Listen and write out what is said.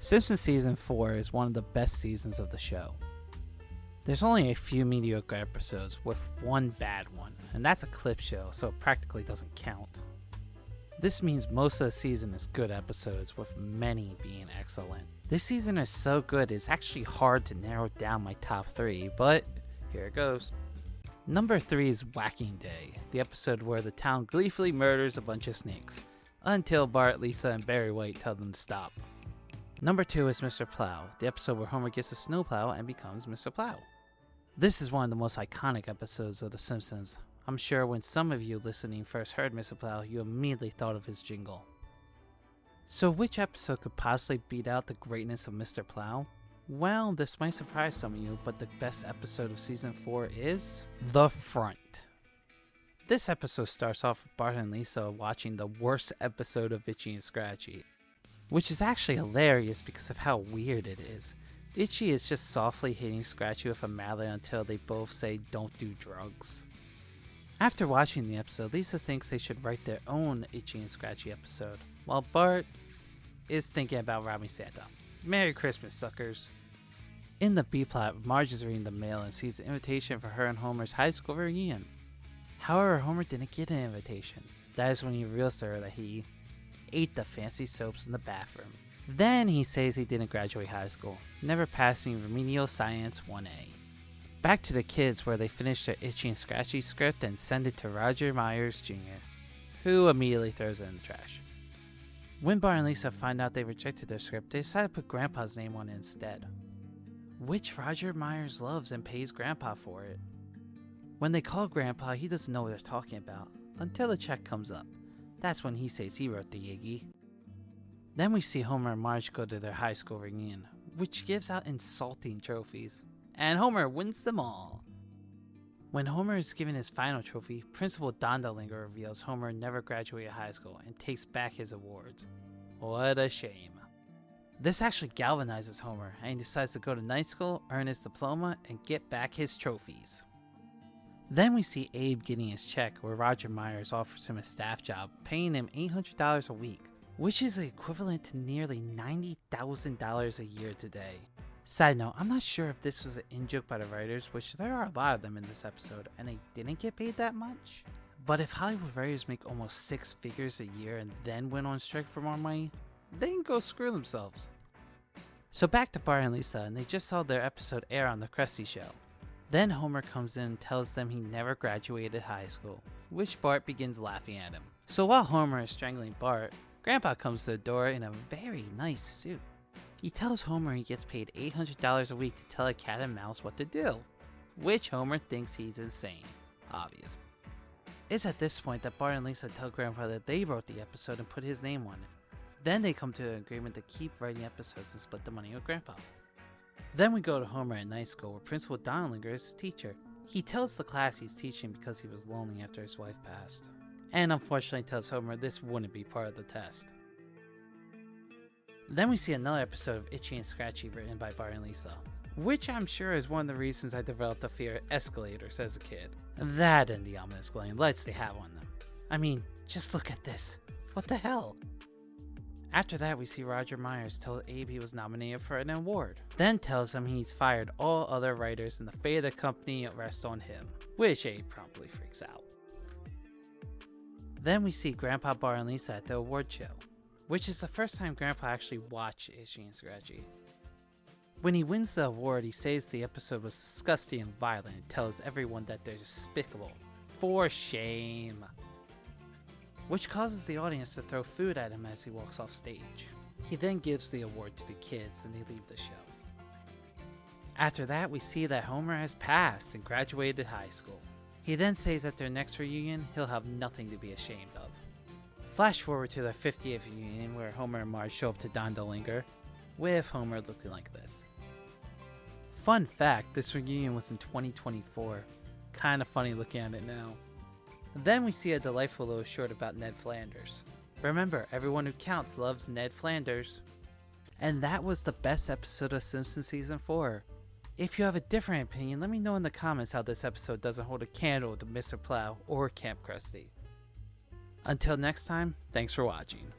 Simpsons Season 4 is one of the best seasons of the show. There's only a few mediocre episodes with one bad one, and that's a clip show, so it practically doesn't count. This means most of the season is good episodes, with many being excellent. This season is so good it's actually hard to narrow down my top 3, but here it goes. Number 3 is Whacking Day, the episode where the town gleefully murders a bunch of snakes, until Bart, Lisa, and Barry White tell them to stop. Number 2 is Mr. Plow, the episode where Homer gets a snowplow and becomes Mr. Plow. This is one of the most iconic episodes of The Simpsons. I'm sure when some of you listening first heard Mr. Plow, you immediately thought of his jingle. So which episode could possibly beat out the greatness of Mr. Plow? Well, this might surprise some of you, but the best episode of Season 4 is The Front. This episode starts off with Bart and Lisa watching the worst episode of Itchy and Scratchy, which is actually hilarious because of how weird it is. Itchy is just softly hitting Scratchy with a mallet until they both say don't do drugs. After watching the episode, Lisa thinks they should write their own Itchy and Scratchy episode, while Bart is thinking about robbing Santa. Merry Christmas, suckers. In the B-plot, Marge is reading the mail and sees an invitation for her and Homer's high school reunion. However, Homer didn't get an invitation. That is when he reveals to her that he ate the fancy soaps in the bathroom. Then he says he didn't graduate high school, never passing Remedial Science 1A. Back to the kids, where they finish their Itchy and Scratchy script and send it to Roger Myers Jr., who immediately throws it in the trash. When Bart and Lisa find out they rejected their script, they decide to put Grandpa's name on it instead, which Roger Myers loves and pays Grandpa for it. When they call Grandpa, he doesn't know what they're talking about, until the check comes up. That's when he says he wrote the Yiggy. Then we see Homer and Marge go to their high school reunion, which gives out insulting trophies, and Homer wins them all. When Homer is given his final trophy, Principal Dondalinger reveals Homer never graduated high school and takes back his awards. What a shame. This actually galvanizes Homer, and he decides to go to night school, earn his diploma, and get back his trophies. Then we see Abe getting his check, where Roger Myers offers him a staff job, paying him $800 a week, which is equivalent to nearly $90,000 a year today. Side note, I'm not sure if this was an in-joke by the writers, which there are a lot of them in this episode, and they didn't get paid that much. But if Hollywood writers make almost 6 figures a year and then went on strike for more money, they can go screw themselves. So back to Bart and Lisa, and they just saw their episode air on the Krusty Show. Then Homer comes in and tells them he never graduated high school, which Bart begins laughing at him. So while Homer is strangling Bart, Grandpa comes to the door in a very nice suit. He tells Homer he gets paid $800 a week to tell a cat and mouse what to do, which Homer thinks he's insane, obviously. It's at this point that Bart and Lisa tell Grandpa that they wrote the episode and put his name on it. Then they come to an agreement to keep writing episodes and split the money with Grandpa. Then we go to Homer at night school, where Principal Dondalinger is his teacher. He tells the class he's teaching because he was lonely after his wife passed, and unfortunately tells Homer this wouldn't be part of the test. Then we see another episode of Itchy and Scratchy written by Bart and Lisa, which I'm sure is one of the reasons I developed a fear of escalators as a kid. That and the ominous glowing lights they have on them. I mean, just look at this. What the hell? After that, we see Roger Myers tell Abe he was nominated for an award, then tells him he's fired all other writers and the fate of the company rests on him, which Abe promptly freaks out. Then we see Grandpa, Bart, and Lisa at the award show, which is the first time Grandpa actually watched Itchy and Scratchy. When he wins the award, he says the episode was disgusting and violent and tells everyone that they're despicable. For shame. Which causes the audience to throw food at him as he walks off stage. He then gives the award to the kids and they leave the show. After that, we see that Homer has passed and graduated high school. He then says at their next reunion, he'll have nothing to be ashamed of. Flash forward to their 50th reunion, where Homer and Marge show up to Dondalinger, with Homer looking like this. Fun fact, this reunion was in 2024. Kinda funny looking at it now. Then we see a delightful little short about Ned Flanders. Remember, everyone who counts loves Ned Flanders. And that was the best episode of Simpsons Season 4. If you have a different opinion, let me know in the comments how this episode doesn't hold a candle to Mr. Plow or Camp Krusty. Until next time, thanks for watching.